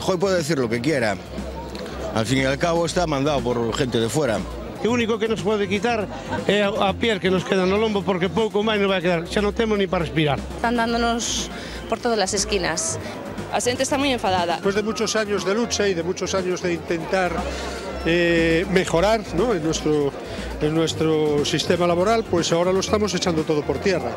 Rajoy puede decir lo que quiera. Al fin y al cabo está mandado por gente de fuera. O único que nos pode quitar é a piel que nos queda no lombo, porque pouco máis non vai quedar, xa non temos ni para respirar. Están dándonos por todas las esquinas. La gente está muy enfadada. Después de muchos años de lucha y de muchos años de intentar mejorar, ¿no?, en nuestro sistema laboral, pues ahora lo estamos echando todo por tierra.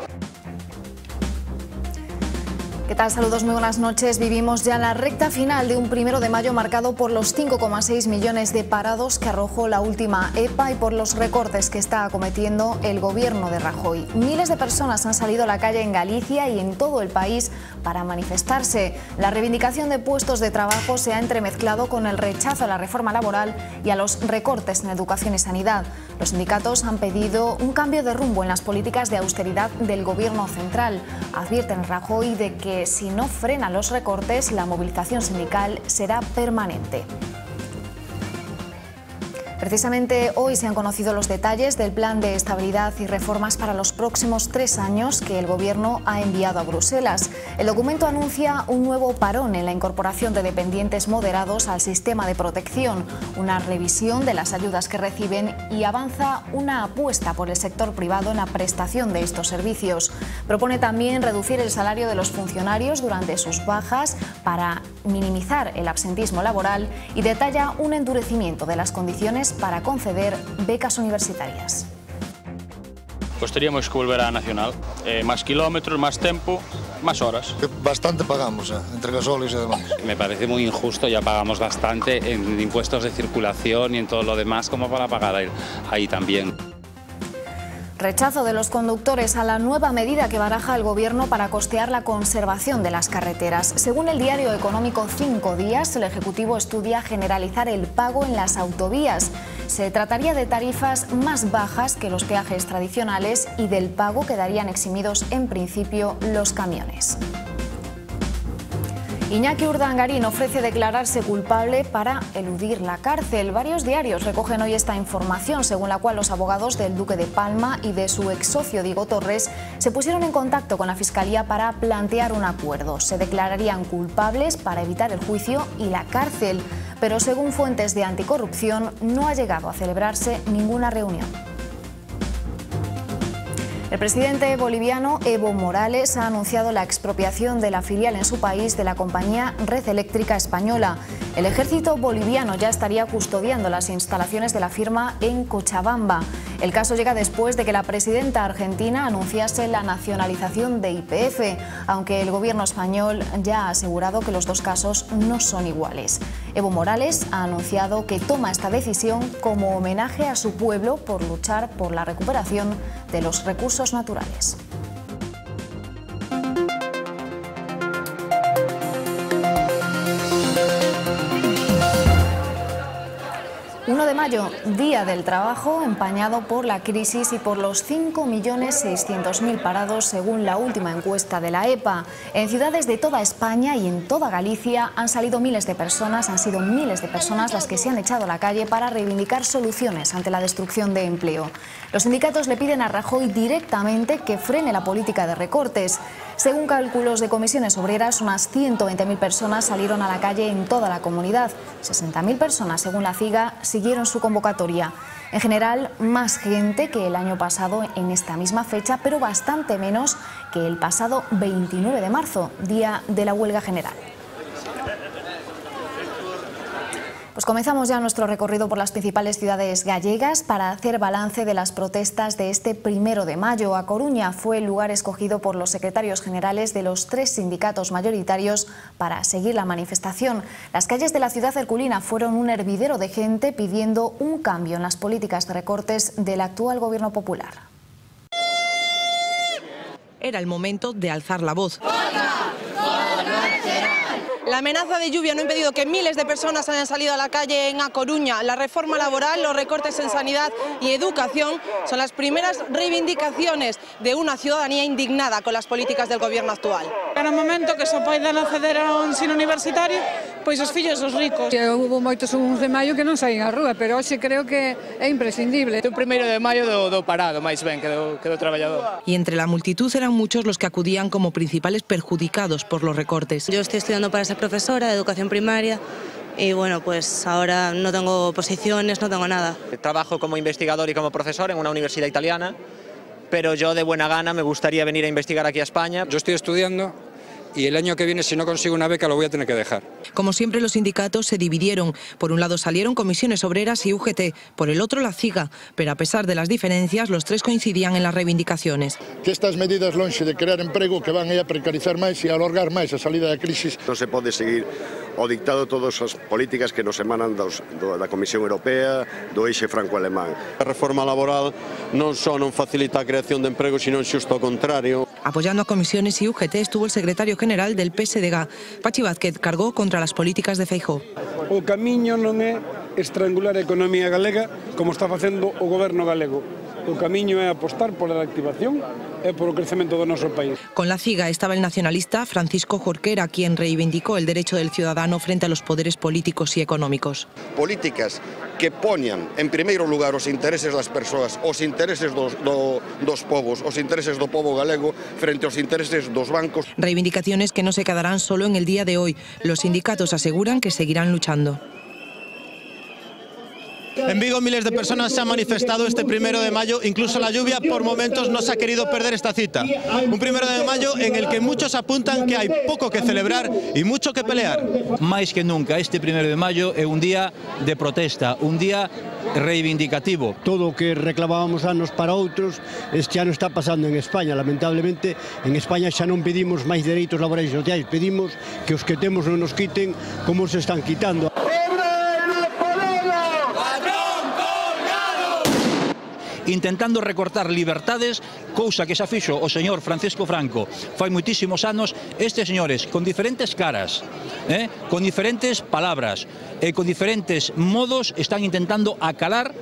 ¿Qué tal? Saludos, muy buenas noches. Vivimos ya la recta final de un 1 de mayo marcado por los 5,6 millones de parados que arrojó la última EPA y por los recortes que está acometiendo el gobierno de Rajoy. Miles de personas han salido a la calle en Galicia y en todo el país para manifestarse. La reivindicación de puestos de trabajo se ha entremezclado con el rechazo a la reforma laboral y a los recortes en educación y sanidad. Los sindicatos han pedido un cambio de rumbo en las políticas de austeridad del gobierno central. Advierten Rajoy de que si no frena los recortes, la movilización sindical será permanente. Precisamente hoy se han conocido los detalles del plan de estabilidad y reformas para los próximos 3 años que el Gobierno ha enviado a Bruselas. El documento anuncia un nuevo parón en la incorporación de dependientes moderados al sistema de protección, una revisión de las ayudas que reciben y avanza una apuesta por el sector privado en la prestación de estos servicios. Propone también reducir el salario de los funcionarios durante sus bajas para minimizar el absentismo laboral y detalla un endurecimiento de las condiciones para conceder becas universitarias. Pues teríamos que volver a la nacional, más kilómetros, más tiempo, más horas. Bastante pagamos, entre gasolios y demás. Me parece muy injusto, ya pagamos bastante en impuestos de circulación y en todo lo demás, como para pagar ahí también. Rechazo de los conductores a la nueva medida que baraja el Gobierno para costear la conservación de las carreteras. Según el diario económico 5 Días, el Ejecutivo estudia generalizar el pago en las autovías. Se trataría de tarifas más bajas que los peajes tradicionales y del pago quedarían eximidos en principio los camiones. Iñaki Urdangarín ofrece declararse culpable para eludir la cárcel. Varios diarios recogen hoy esta información, según la cual los abogados del Duque de Palma y de su ex socio Diego Torres se pusieron en contacto con la Fiscalía para plantear un acuerdo. Se declararían culpables para evitar el juicio y la cárcel, pero según fuentes de anticorrupción no ha llegado a celebrarse ninguna reunión. El presidente boliviano Evo Morales ha anunciado la expropiación de la filial en su país de la compañía Red Eléctrica Española. El ejército boliviano ya estaría custodiando las instalaciones de la firma en Cochabamba. El caso llega después de que la presidenta argentina anunciase la nacionalización de YPF, aunque el gobierno español ya ha asegurado que los dos casos no son iguales. Evo Morales ha anunciado que toma esta decisión como homenaje a su pueblo por luchar por la recuperación de los recursos naturales. 1 de mayo, Día del Trabajo, empañado por la crisis y por los 5.600.000 parados según la última encuesta de la EPA. En ciudades de toda España y en toda Galicia han sido miles de personas las que se han echado a la calle para reivindicar soluciones ante la destrucción de empleo. Los sindicatos le piden a Rajoy directamente que frene la política de recortes. Según cálculos de comisiones obreras, unas 120.000 personas salieron a la calle en toda la comunidad. 60.000 personas, según la CIGA, siguieron su convocatoria. En general, más gente que el año pasado en esta misma fecha, pero bastante menos que el pasado 29 de marzo, día de la huelga general. Pues comenzamos ya nuestro recorrido por las principales ciudades gallegas para hacer balance de las protestas de este 1 de mayo. A Coruña fue el lugar escogido por los secretarios generales de los 3 sindicatos mayoritarios para seguir la manifestación. Las calles de la ciudad herculina fueron un hervidero de gente pidiendo un cambio en las políticas de recortes del actual gobierno popular. Era el momento de alzar la voz. La amenaza de lluvia no ha impedido que miles de personas hayan salido a la calle en A Coruña. La reforma laboral, los recortes en sanidad y educación son las primeras reivindicaciones de una ciudadanía indignada con las políticas del gobierno actual. En el momento que se poden acceder a un ensino universitario, pois os fillos dos ricos. Hubo moitos 1 de maio que non saín á rúa, pero hoxe creo que é imprescindible. O 1 de maio do parado, máis ben, que do traballador. Y entre la multitud eran muchos los que acudían como principales perjudicados por los recortes. Yo estoy estudiando para ser profesora de educación primaria y bueno, pues ahora no tengo posiciones, no tengo nada. Trabajo como investigador y como profesor en una universidad italiana, pero yo de buena gana me gustaría venir a investigar aquí a España. Yo estoy estudiando y el año que viene, si no consigo una beca, lo voy a tener que dejar. Como siempre, los sindicatos se dividieron. Por un lado salieron Comisiones Obreras y UGT, por el otro la CIGA, pero a pesar de las diferencias, los tres coincidían en las reivindicaciones. Que estas medidas, lonxe de crear emprego, que van a precarizar máis e alargar máis a salida da crisis. Non se pode seguir o dictado todas as políticas que nos emanan da Comisión Europea, do eixe franco-alemán. A reforma laboral non só non facilita a creación de emprego, sino xusto ao contrario. Apoyando a Comisiones y UGT estuvo el secretario general del PSDG. Pachi Vázquez cargó contra las políticas de Feijóo. O camiño non é estrangular a economía galega como está facendo o goberno galego. O camiño é apostar pola reactivación e polo crecemento do noso país. Con la CIGA estaba el nacionalista Francisco Jorquera, quien reivindicó el derecho del ciudadano frente a los poderes políticos y económicos. Políticas que poñan en primeiro lugar os intereses das persoas, os intereses dos povos, os intereses do povo galego frente aos intereses dos bancos. Reivindicaciones que no se quedarán solo en el día de hoy. Los sindicatos aseguran que seguirán luchando. En Vigo miles de personas se han manifestado este 1 de mayo, incluso la lluvia por momentos no se ha querido perder esta cita. Un 1 de mayo en el que muchos apuntan que hay poco que celebrar y mucho que pelear. Máis que nunca, este 1 de mayo é un día de protesta, un día reivindicativo. Todo o que reclamábamos anos para outros, este ano está pasando en España. Lamentablemente, en España xa non pedimos máis dereitos laborais e sociais, pedimos que os que temos non nos quiten como se están quitando. Intentando recortar libertades, cousa que xa fixo o señor Francisco Franco fai moitísimos anos. Estes señores, con diferentes caras, con diferentes palabras e con diferentes modos, están intentando acalar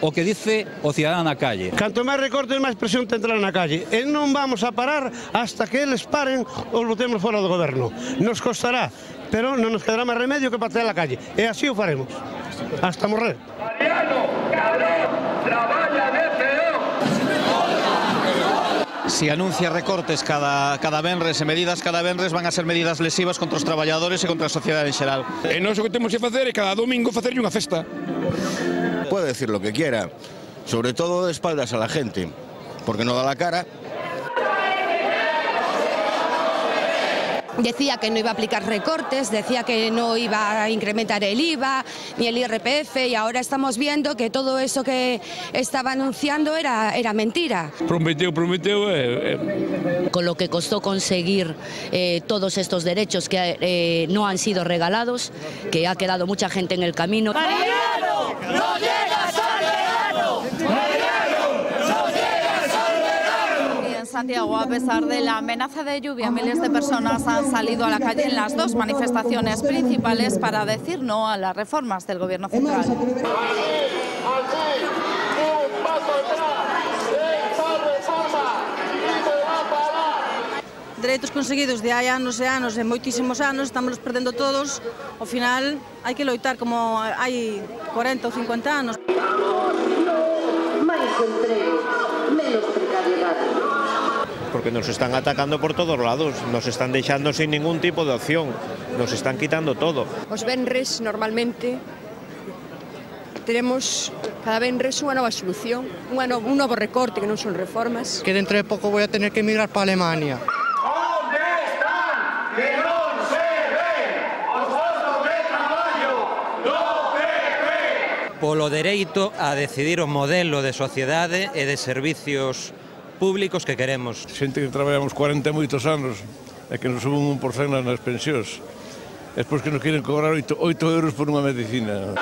o que dice o cidadán na calle. Canto máis recortes, máis presión tendrán na calle. E non vamos a parar hasta que eles paren ou botemos fora do goberno. Nos costará, pero non nos quedará máis remedio que patear a calle. E así o faremos, hasta morrer. Si anuncia recortes cada venres e medidas cada venres, van a ser medidas lesivas contra os traballadores e contra a sociedade en xeral. E nós o que temos que facer é cada domingo facerlle unha festa. Puede decir lo que quiera, sobre todo de espaldas a la gente, porque no da la cara. Decía que no iba a aplicar recortes, decía que no iba a incrementar el IVA ni el IRPF, y ahora estamos viendo que todo eso que estaba anunciando era mentira. Prometeu. Con lo que costó conseguir todos estos derechos que no han sido regalados, que ha quedado mucha gente en el camino. ¡Mariano, no llegas al verano! Santiago, a pesar de la amenaza de lluvia, miles de personas han salido a la calle en las dos manifestaciones principales para decir no a las reformas del Gobierno central. Dereitos conseguidos de hai anos e anos, e moitísimos anos, estamos perdendo todos. Ao final hai que loitar como hai 40 ou 50 anos. Máis emprego, menos precariedade. Porque nos están atacando por todos lados, nos están dejando sin ningún tipo de opción, nos están quitando todo. Os venres, normalmente, tenemos cada venres unha nova solución, un novo recorte que non son reformas. Que dentro de pouco voy a tener que emigrar para Alemania. ¿Dónde están? Que non se ven os postos de traballo do PP. Polo dereito a decidir o modelo de sociedade e de servicios públicos que queremos. Xente que traballamos 40 e moitos anos e que nos suben 1% nas pensións. Despois que nos queren cobrar 8 euros por unha medicina.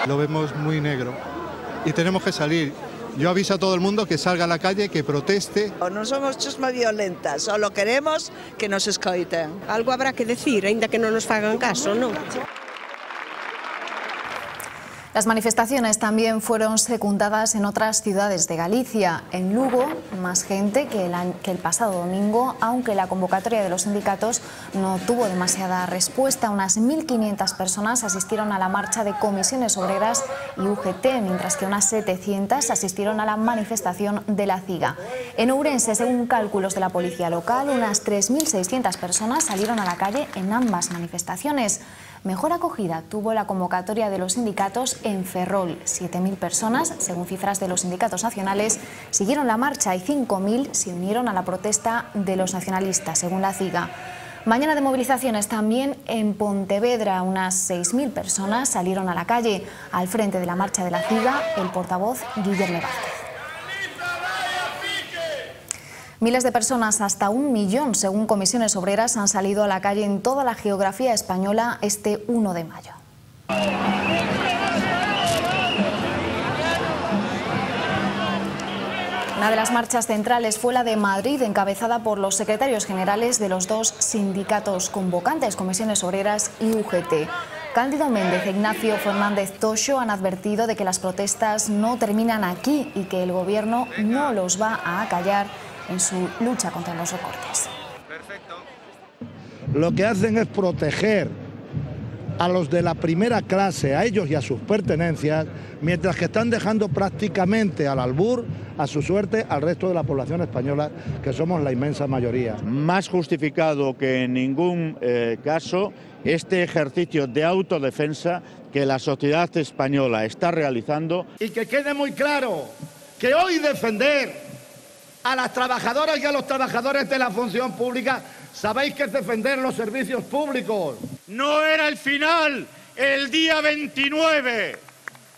Lo vemos muy negro y tenemos que salir. Yo aviso a todo el mundo que salga a la calle, que proteste. Non somos chusma violentas, solo queremos que nos escoiten. Algo habrá que decir, aínda que non nos fagan caso, non? Las manifestaciones también fueron secundadas en otras ciudades de Galicia. En Lugo, más gente que el pasado domingo, aunque la convocatoria de los sindicatos no tuvo demasiada respuesta. Unas 1.500 personas asistieron a la marcha de Comisiones Obreras y UGT, mientras que unas 700 asistieron a la manifestación de la CIGA. En Ourense, según cálculos de la policía local, unas 3.600 personas salieron a la calle en ambas manifestaciones. Mejor acogida tuvo la convocatoria de los sindicatos en Ferrol. 7.000 personas, según cifras de los sindicatos nacionales, siguieron la marcha y 5.000 se unieron a la protesta de los nacionalistas, según la CIGA. Mañana de movilizaciones también en Pontevedra. Unas 6.000 personas salieron a la calle. Al frente de la marcha de la CIGA, el portavoz Guillermo Vázquez. Miles de personas, hasta 1 millón, según Comisiones Obreras, han salido a la calle en toda la geografía española este 1 de mayo. Una de las marchas centrales fue la de Madrid, encabezada por los secretarios generales de los dos sindicatos convocantes, Comisiones Obreras y UGT. Cándido Méndez e Ignacio Fernández Toxo han advertido de que las protestas no terminan aquí y que el gobierno no los va a acallar en su lucha contra los recortes. Lo que hacen es proteger a los de la primera clase, a ellos y a sus pertenencias, mientras que están dejando prácticamente al albur, a su suerte, al resto de la población española, que somos la inmensa mayoría. Más justificado que en ningún caso este ejercicio de autodefensa que la sociedad española está realizando. Y que quede muy claro que hoy defender a las trabajadoras y a los trabajadores de la función pública, sabéis que es defender los servicios públicos. No era el final el día 29,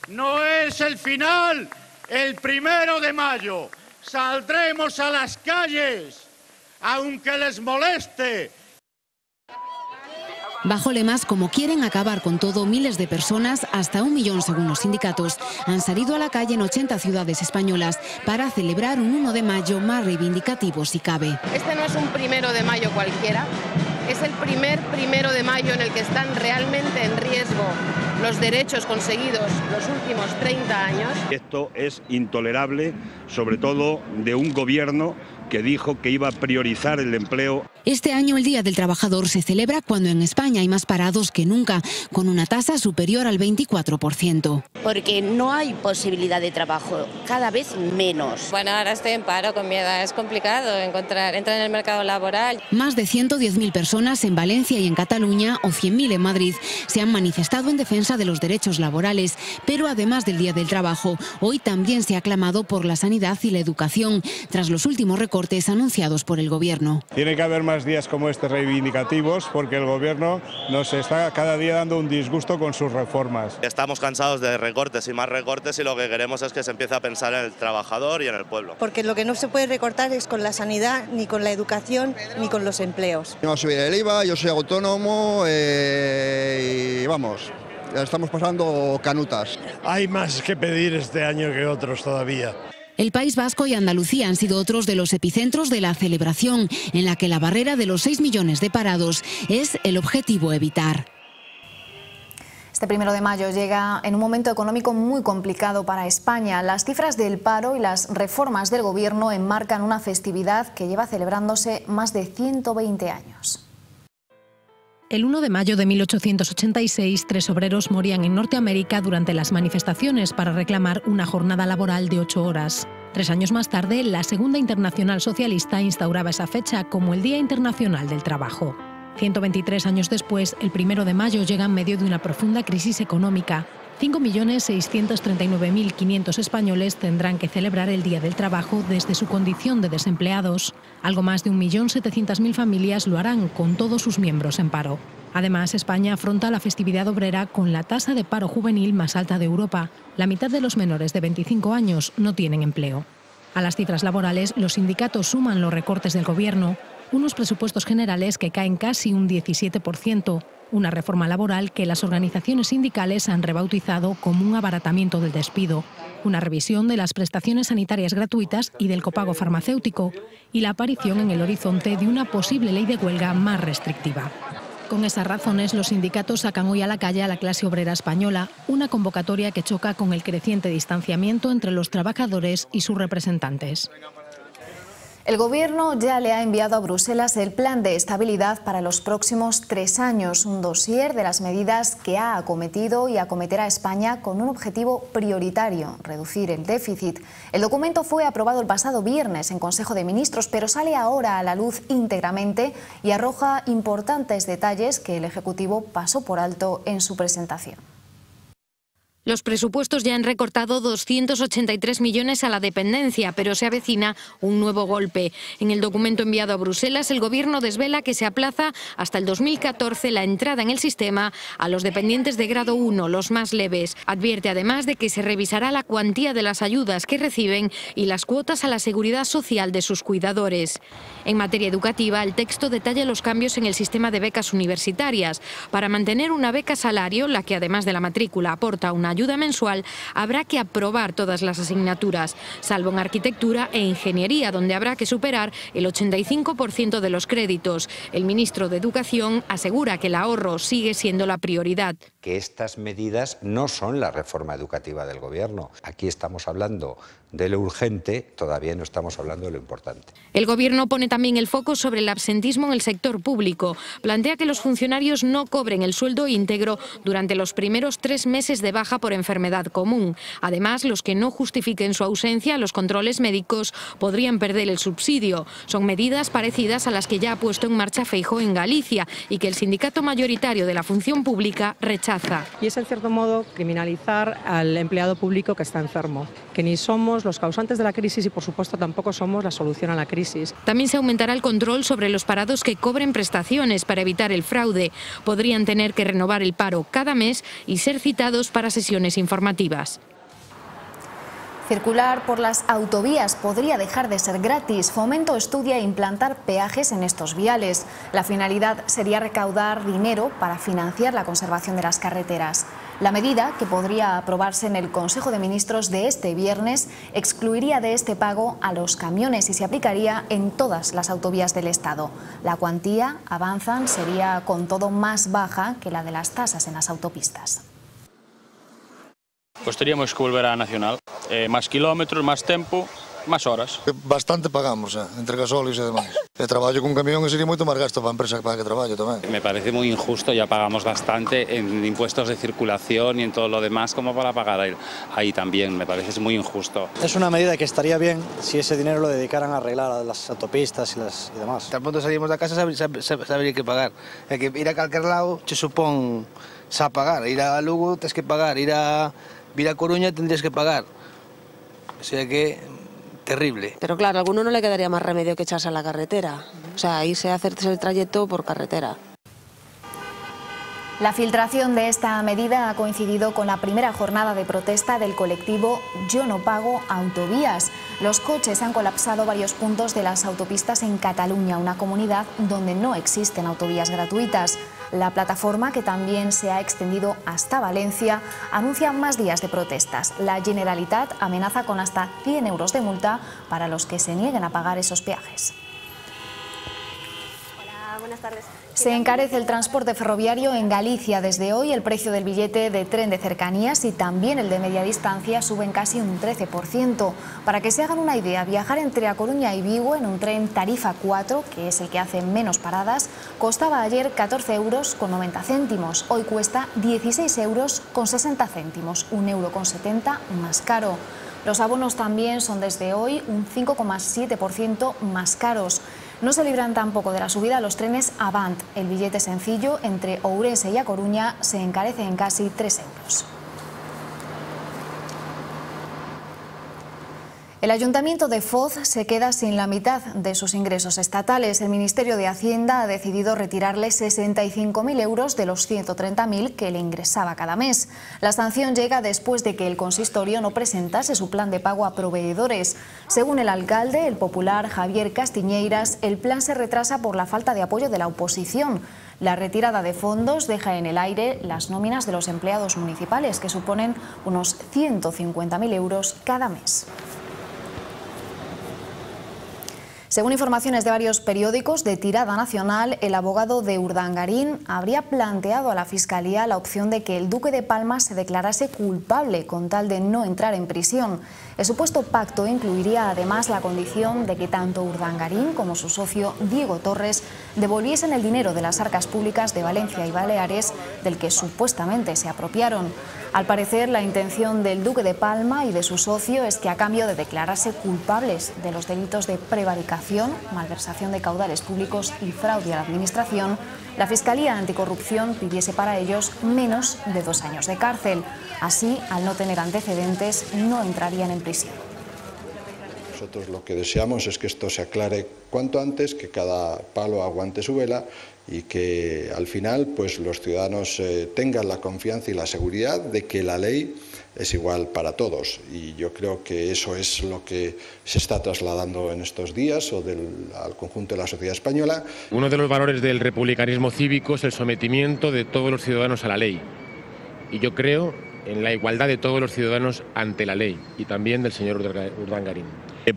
no es el final el 1 de mayo. Saldremos a las calles, aunque les moleste. Bajo lemas como quieren acabar con todo, miles de personas, hasta 1 millón según los sindicatos, han salido a la calle en 80 ciudades españolas para celebrar un 1 de mayo más reivindicativo si cabe. Este no es un 1 de mayo cualquiera, es el primer 1 de mayo en el que están realmente en riesgo los derechos conseguidos los últimos 30 años. Esto es intolerable, sobre todo de un gobierno que dijo que iba a priorizar el empleo. Este año el Día del Trabajador se celebra cuando en España hay más parados que nunca, con una tasa superior al 24%. Porque no hay posibilidad de trabajo, cada vez menos. Bueno, ahora estoy en paro, con mi edad es complicado entrar en el mercado laboral. Más de 110.000 personas en Valencia y en Cataluña, o 100.000 en Madrid, se han manifestado en defensa de los derechos laborales. Pero además del Día del Trabajo, hoy también se ha clamado por la sanidad y la educación, tras los últimos recortes anunciados por el Gobierno. Tiene que haber más días como este reivindicativos porque el Gobierno nos está cada día dando un disgusto con sus reformas. Estamos cansados de recortes y más recortes y lo que queremos es que se empiece a pensar en el trabajador y en el pueblo. Porque lo que no se puede recortar es con la sanidad, ni con la educación, ni con los empleos. Vamos a subir el IVA, yo soy autónomo y vamos, estamos pasando canutas. Hay más que pedir este año que otros todavía. El País Vasco y Andalucía han sido otros de los epicentros de la celebración, en la que la barrera de los 6 millones de parados es el objetivo a evitar. Este 1 de mayo llega en un momento económico muy complicado para España. Las cifras del paro y las reformas del Gobierno enmarcan una festividad que lleva celebrándose más de 120 años. El 1 de mayo de 1886, 3 obreros morían en Norteamérica durante las manifestaciones para reclamar una jornada laboral de 8 horas. 3 años más tarde, la Segunda Internacional Socialista instauraba esa fecha como el Día Internacional del Trabajo. 123 años después, el 1 de mayo llega en medio de una profunda crisis económica. 5.639.500 españoles tendrán que celebrar el Día del Trabajo desde su condición de desempleados. Algo más de 1.700.000 familias lo harán con todos sus miembros en paro. Además, España afronta la festividad obrera con la tasa de paro juvenil más alta de Europa. La mitad de los menores de 25 años no tienen empleo. A las cifras laborales, los sindicatos suman los recortes del Gobierno, unos presupuestos generales que caen casi un 17%, una reforma laboral que las organizaciones sindicales han rebautizado como un abaratamiento del despido, una revisión de las prestaciones sanitarias gratuitas y del copago farmacéutico y la aparición en el horizonte de una posible ley de huelga más restrictiva. Con esas razones, los sindicatos sacan hoy a la calle a la clase obrera española, una convocatoria que choca con el creciente distanciamiento entre los trabajadores y sus representantes. El Gobierno ya le ha enviado a Bruselas el plan de estabilidad para los próximos 3 años, un dossier de las medidas que ha acometido y acometerá España con un objetivo prioritario: reducir el déficit. El documento fue aprobado el pasado viernes en Consejo de Ministros, pero sale ahora a la luz íntegramente y arroja importantes detalles que el Ejecutivo pasó por alto en su presentación. Los presupuestos ya han recortado 283 millones a la dependencia, pero se avecina un nuevo golpe. En el documento enviado a Bruselas, el Gobierno desvela que se aplaza hasta el 2014 la entrada en el sistema a los dependientes de grado 1, los más leves. Advierte además de que se revisará la cuantía de las ayudas que reciben y las cuotas a la seguridad social de sus cuidadores. En materia educativa, el texto detalla los cambios en el sistema de becas universitarias. Para mantener una beca salario, la que además de la matrícula aporta una ayuda mensual, habrá que aprobar todas las asignaturas, salvo en arquitectura e ingeniería, donde habrá que superar el 85% de los créditos. El ministro de Educación asegura que el ahorro sigue siendo la prioridad. Que estas medidas no son la reforma educativa del Gobierno. Aquí estamos hablando de lo urgente, todavía no estamos hablando de lo importante. El Gobierno pone también el foco sobre el absentismo en el sector público. Plantea que los funcionarios no cobren el sueldo íntegro durante los primeros 3 meses de baja por enfermedad común. Además, los que no justifiquen su ausencia a los controles médicos podrían perder el subsidio. Son medidas parecidas a las que ya ha puesto en marcha Feijóo en Galicia y que el sindicato mayoritario de la función pública rechaza. Y es, en cierto modo, criminalizar al empleado público que está enfermo, que ni somos los causantes de la crisis y, por supuesto, tampoco somos la solución a la crisis. También se aumentará el control sobre los parados que cobren prestaciones para evitar el fraude. Podrían tener que renovar el paro cada mes y ser citados para sesiones informativas. Circular por las autovías podría dejar de ser gratis. Fomento estudia implantar peajes en estos viales. La finalidad sería recaudar dinero para financiar la conservación de las carreteras. La medida, que podría aprobarse en el Consejo de Ministros de este viernes, excluiría de este pago a los camiones y se aplicaría en todas las autovías del Estado. La cuantía, avanzan, sería con todo más baja que la de las tasas en las autopistas. Pues teríamos que volver a Nacional, más kilómetros, más tempo, más horas. Bastante pagamos, entre gasóleos e demais. E traballo con camión e sería moito máis gasto para a empresa para que traballo tamén. Me parece muy injusto, ya pagamos bastante en impuestos de circulación y en todo lo demás como para pagar ahí también, me parece muy injusto. Es una medida que estaría bien si ese dinero lo dedicaran a arreglar las autopistas y demás. Al punto salimos da casa saber que pagar. É que ir a calquer lado che supón xa pagar, ir a Lugo tens que pagar, ir a Coruña tendrías que pagar. O sea que terrible. Pero claro, a alguno no le quedaría más remedio que echarse a la carretera. O sea, irse a hacerse el trayecto por carretera. La filtración de esta medida ha coincidido con la primera jornada de protesta del colectivo Yo no pago autovías. Los coches han colapsado varios puntos de las autopistas en Cataluña, una comunidad donde no existen autovías gratuitas. La plataforma, que también se ha extendido hasta Valencia, anuncia más días de protestas. La Generalitat amenaza con hasta 100 euros de multa para los que se nieguen a pagar esos peajes. Hola, buenas tardes. Se encarece el transporte ferroviario en Galicia. Desde hoy el precio del billete de tren de cercanías y también el de media distancia suben casi un 13%. Para que se hagan una idea, viajar entre A Coruña y Vigo en un tren tarifa 4, que es el que hace menos paradas, costaba ayer 14,90 euros. Hoy cuesta 16,60 euros, 1,70 € más caro. Los abonos también son desde hoy un 5,7% más caros. No se libran tampoco de la subida los trenes Avant. El billete sencillo entre Ourense y A Coruña se encarece en casi 3 euros. El Ayuntamiento de Foz se queda sin la mitad de sus ingresos estatales. El Ministerio de Hacienda ha decidido retirarle 65.000 euros de los 130.000 que le ingresaba cada mes. La sanción llega después de que el consistorio no presentase su plan de pago a proveedores. Según el alcalde, el popular Javier Castiñeiras, el plan se retrasa por la falta de apoyo de la oposición. La retirada de fondos deja en el aire las nóminas de los empleados municipales, que suponen unos 150.000 euros cada mes. Según informaciones de varios periódicos de tirada nacional, el abogado de Urdangarín habría planteado a la Fiscalía la opción de que el duque de Palma se declarase culpable con tal de no entrar en prisión. El supuesto pacto incluiría además la condición de que tanto Urdangarín como su socio Diego Torres devolviesen el dinero de las arcas públicas de Valencia y Baleares del que supuestamente se apropiaron. Al parecer, la intención del duque de Palma y de su socio es que a cambio de declararse culpables de los delitos de prevaricación, malversación de caudales públicos y fraude a la administración, la Fiscalía Anticorrupción pidiese para ellos menos de 2 años de cárcel. Así, al no tener antecedentes, no entrarían en prisión. Nosotros lo que deseamos es que esto se aclare cuanto antes, que cada palo aguante su vela y que al final pues los ciudadanos tengan la confianza y la seguridad de que la ley es igual para todos. Y yo creo que eso es lo que se está trasladando en estos días al conjunto de la sociedad española. Uno de los valores del republicanismo cívico es el sometimiento de todos los ciudadanos a la ley. Y yo creo en la igualdad de todos los ciudadanos ante la ley, y también del señor Urdangarín.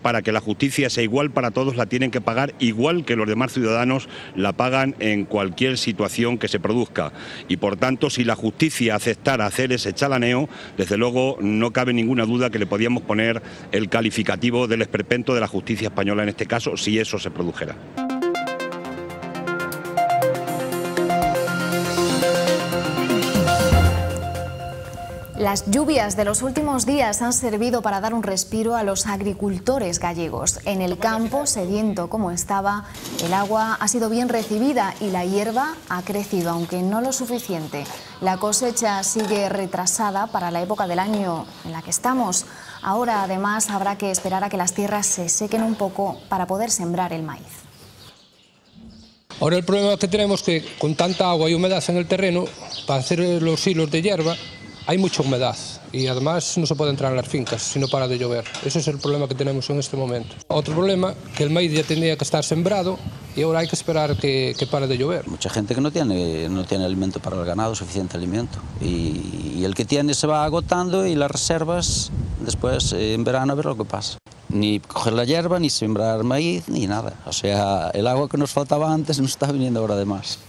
Para que la justicia sea igual para todos, la tienen que pagar igual que los demás ciudadanos la pagan en cualquier situación que se produzca. Y por tanto, si la justicia aceptara hacer ese chalaneo, desde luego no cabe ninguna duda que le podíamos poner el calificativo del esperpento de la justicia española en este caso, si eso se produjera. Las lluvias de los últimos días han servido para dar un respiro a los agricultores gallegos. En el campo, sediento como estaba, el agua ha sido bien recibida y la hierba ha crecido, aunque no lo suficiente. La cosecha sigue retrasada para la época del año en la que estamos. Ahora, además, habrá que esperar a que las tierras se sequen un poco para poder sembrar el maíz. Ahora el problema que tenemos es que con tanta agua y humedad en el terreno, para hacer los hilos de hierba, hay mucha humedad y además no se puede entrar en las fincas si no para de llover. Ese es el problema que tenemos en este momento. Otro problema, que el maíz ya tenía que estar sembrado y ahora hay que esperar que pare de llover. Mucha gente que no tiene alimento para el ganado, suficiente alimento. Y el que tiene se va agotando y las reservas después en verano a ver lo que pasa. Ni coger la hierba, ni sembrar maíz, ni nada. O sea, el agua que nos faltaba antes nos está viniendo ahora de más.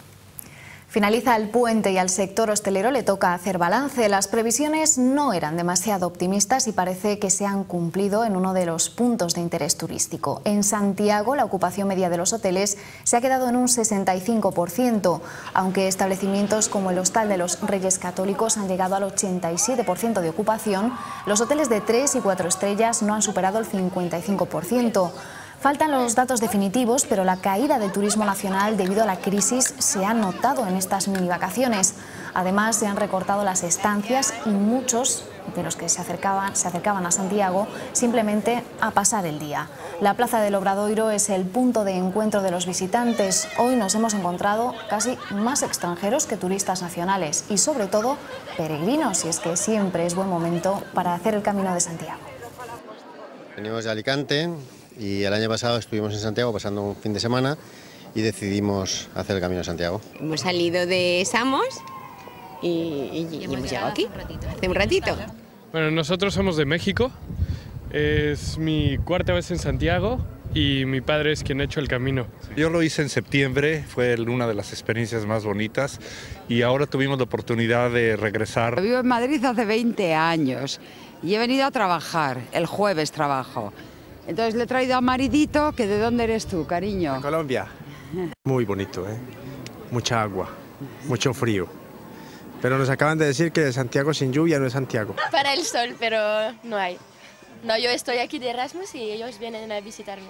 Finaliza el puente y al sector hostelero le toca hacer balance. Las previsiones no eran demasiado optimistas y parece que se han cumplido en uno de los puntos de interés turístico. En Santiago, la ocupación media de los hoteles se ha quedado en un 65%, aunque establecimientos como el Hostal de los Reyes Católicos han llegado al 87% de ocupación, los hoteles de 3 y 4 estrellas no han superado el 55%. Faltan los datos definitivos, pero la caída del turismo nacional debido a la crisis se ha notado en estas mini vacaciones. Además, se han recortado las estancias y muchos de los que se acercaban a Santiago simplemente a pasar el día. La Plaza del Obradoiro es el punto de encuentro de los visitantes. Hoy nos hemos encontrado casi más extranjeros que turistas nacionales y sobre todo peregrinos, y es que siempre es buen momento para hacer el Camino de Santiago. Venimos de Alicante y el año pasado estuvimos en Santiago pasando un fin de semana y decidimos hacer el Camino de Santiago. Hemos salido de Samos y hemos llegado aquí hace un ratito. Bueno, nosotros somos de México, es mi 4ª vez en Santiago y mi padre es quien ha hecho el camino. Yo lo hice en septiembre, fue una de las experiencias más bonitas y ahora tuvimos la oportunidad de regresar. Vivo en Madrid hace 20 años y he venido a trabajar, el jueves trabajo. Entonces le he traído a maridito, que ¿de dónde eres tú, cariño? De Colombia. Muy bonito, ¿eh? Mucha agua, mucho frío. Pero nos acaban de decir que Santiago sin lluvia no es Santiago. Para el sol, pero no hay. No, yo estoy aquí de Erasmus y ellos vienen a visitarme.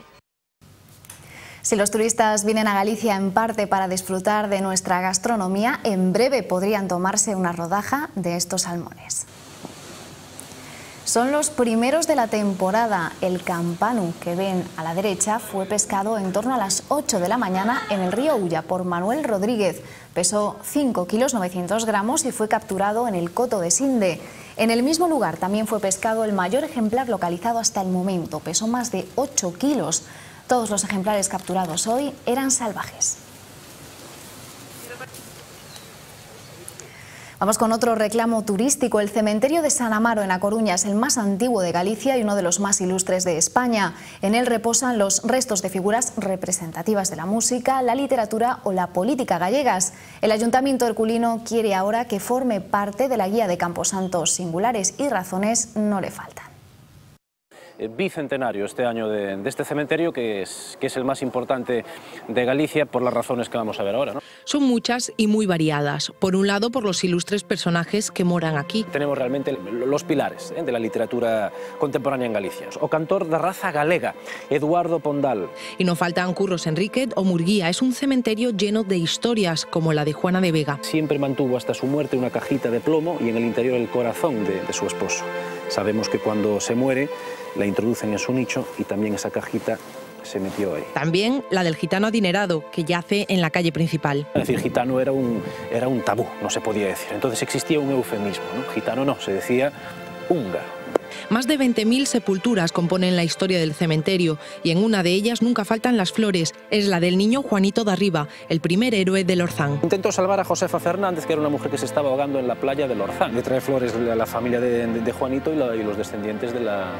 Si los turistas vienen a Galicia en parte para disfrutar de nuestra gastronomía, en breve podrían tomarse una rodaja de estos salmones. Son los primeros de la temporada. El campanu que ven a la derecha fue pescado en torno a las 8 de la mañana en el río Ulla por Manuel Rodríguez. Pesó 5 kilos 900 gramos y fue capturado en el coto de Sinde. En el mismo lugar también fue pescado el mayor ejemplar localizado hasta el momento. Pesó más de 8 kilos. Todos los ejemplares capturados hoy eran salvajes. Vamos con otro reclamo turístico. El cementerio de San Amaro en A Coruña es el más antiguo de Galicia y uno de los más ilustres de España. En él reposan los restos de figuras representativas de la música, la literatura o la política gallegas. El Ayuntamiento herculino quiere ahora que forme parte de la guía de camposantos singulares y razones no le faltan. Bicentenario este año de este cementerio, que es el más importante de Galicia por las razones que vamos a ver ahora, ¿no? Son muchas y muy variadas. Por un lado, por los ilustres personajes que moran aquí. Tenemos realmente los pilares de la literatura contemporánea en Galicia. O cantor de raza galega, Eduardo Pondal. Y no faltan Curros Enríquez o Murguía. Es un cementerio lleno de historias, como la de Juana de Vega. Siempre mantuvo hasta su muerte una cajita de plomo y en el interior el corazón de su esposo. Sabemos que cuando se muere la introducen en su nicho y también esa cajita se metió ahí. También la del gitano adinerado, que yace en la calle principal. Es decir, gitano era un tabú, no se podía decir. Entonces existía un eufemismo, ¿no? Gitano no, se decía húngaro. Más de 20.000 sepulturas componen la historia del cementerio y en una de ellas nunca faltan las flores. Es la del niño Juanito de Arriba, el primer héroe del Orzán. Intentó salvar a Josefa Fernández, que era una mujer que se estaba ahogando en la playa del Orzán. Le trae flores a la familia de Juanito y los descendientes de la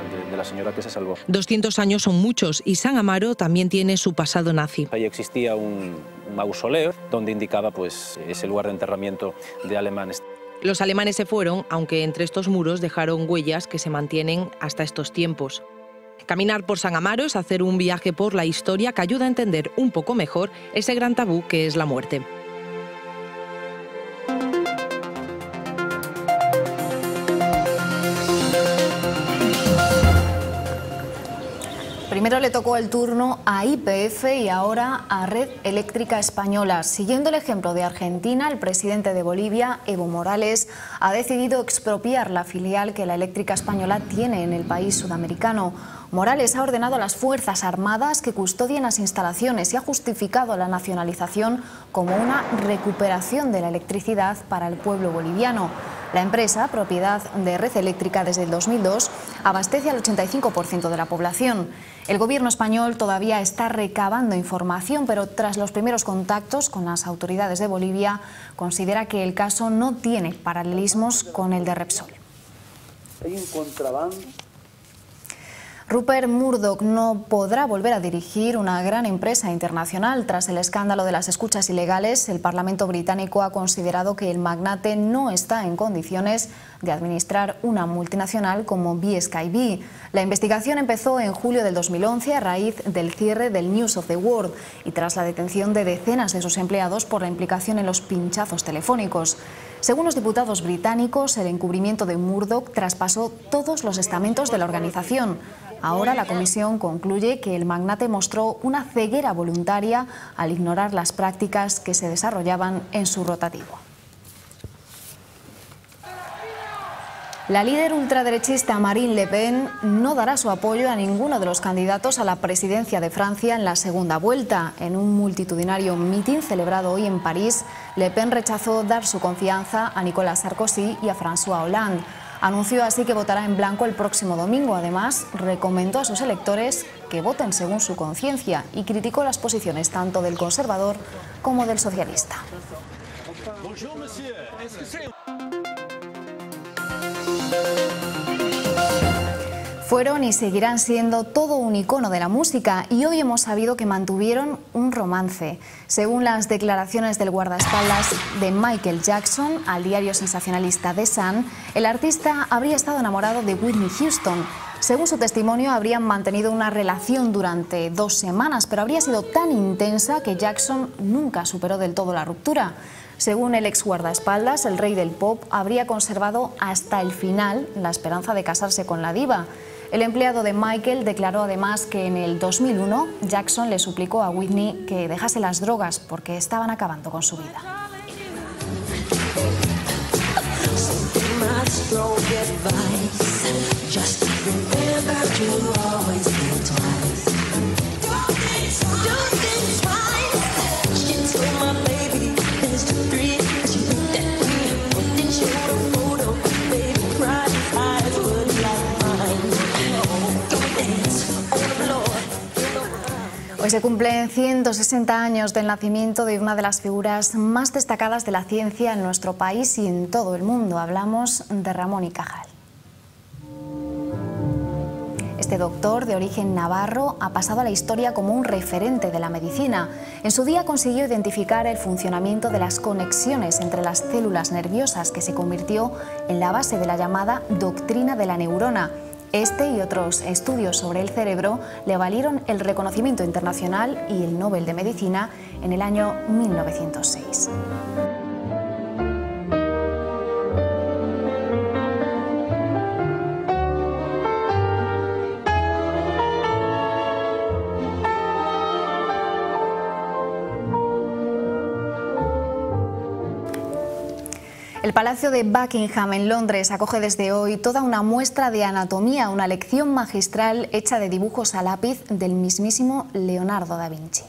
señora que se salvó. 200 años son muchos y San Amaro también tiene su pasado nazi. Ahí existía un mausoleo donde indicaba pues, ese lugar de enterramiento de alemanes. Los alemanes se fueron, aunque entre estos muros dejaron huellas que se mantienen hasta estos tiempos. Caminar por San Amaro es hacer un viaje por la historia que ayuda a entender un poco mejor ese gran tabú que es la muerte. Primero le tocó el turno a YPF y ahora a Red Eléctrica Española. Siguiendo el ejemplo de Argentina, el presidente de Bolivia, Evo Morales, ha decidido expropiar la filial que la Eléctrica Española tiene en el país sudamericano. Morales ha ordenado a las Fuerzas Armadas que custodien las instalaciones y ha justificado la nacionalización como una recuperación de la electricidad para el pueblo boliviano. La empresa, propiedad de Red Eléctrica desde el 2002, abastece al 85% de la población. El gobierno español todavía está recabando información, pero tras los primeros contactos con las autoridades de Bolivia, considera que el caso no tiene paralelismos con el de Repsol. Hay un contrabando. Rupert Murdoch no podrá volver a dirigir una gran empresa internacional. Tras el escándalo de las escuchas ilegales, el Parlamento británico ha considerado que el magnate no está en condiciones de administrar una multinacional como BSKB. La investigación empezó en julio del 2011 a raíz del cierre del News of the World y tras la detención de decenas de sus empleados por la implicación en los pinchazos telefónicos. Según los diputados británicos, el encubrimiento de Murdoch traspasó todos los estamentos de la organización. Ahora la comisión concluye que el magnate mostró una ceguera voluntaria al ignorar las prácticas que se desarrollaban en su rotativo. La líder ultraderechista Marine Le Pen no dará su apoyo a ninguno de los candidatos a la presidencia de Francia en la segunda vuelta. En un multitudinario mitin celebrado hoy en París, Le Pen rechazó dar su confianza a Nicolas Sarkozy y a François Hollande. Anunció así que votará en blanco el próximo domingo. Además, recomendó a sus electores que voten según su conciencia y criticó las posiciones tanto del conservador como del socialista. Fueron y seguirán siendo todo un icono de la música y hoy hemos sabido que mantuvieron un romance. Según las declaraciones del guardaespaldas de Michael Jackson al diario sensacionalista The Sun, el artista habría estado enamorado de Whitney Houston. Según su testimonio, habrían mantenido una relación durante 2 semanas, pero habría sido tan intensa que Jackson nunca superó del todo la ruptura. Según el ex guardaespaldas, el rey del pop habría conservado hasta el final la esperanza de casarse con la diva. El empleado de Michael declaró además que en el 2001 Jackson le suplicó a Whitney que dejase las drogas porque estaban acabando con su vida. Hoy Se cumplen 160 años del nacimiento de una de las figuras más destacadas de la ciencia en nuestro país y en todo el mundo. Hablamos de Ramón y Cajal. Este doctor de origen navarro ha pasado a la historia como un referente de la medicina. En su día consiguió identificar el funcionamiento de las conexiones entre las células nerviosas, que se convirtió en la base de la llamada doctrina de la neurona. Este y otros estudios sobre el cerebro le valieron el reconocimiento internacional y el Nobel de Medicina en el año 1906. El Palacio de Buckingham en Londres acoge desde hoy toda una muestra de anatomía, una lección magistral hecha de dibujos a lápiz del mismísimo Leonardo da Vinci.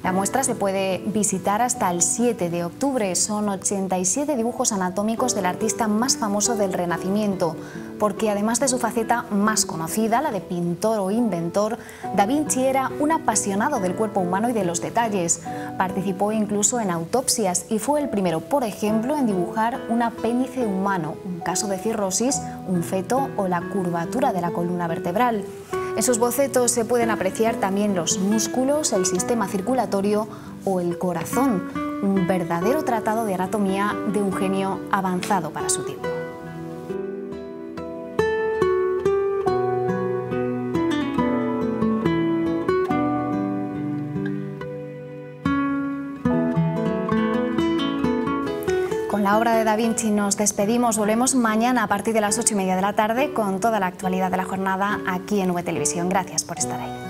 La muestra se puede visitar hasta el 7 de octubre. Son 87 dibujos anatómicos del artista más famoso del Renacimiento, porque además de su faceta más conocida, la de pintor o inventor, Da Vinci era un apasionado del cuerpo humano y de los detalles. Participó incluso en autopsias y fue el primero, por ejemplo, en dibujar un apéndice humano, un caso de cirrosis, un feto o la curvatura de la columna vertebral. En sus bocetos se pueden apreciar también los músculos, el sistema circulatorio o el corazón, un verdadero tratado de anatomía de un genio avanzado para su tiempo. Con la obra de Da Vinci nos despedimos. Volvemos mañana a partir de las 8:30 de la tarde con toda la actualidad de la jornada aquí en V Televisión. Gracias por estar ahí.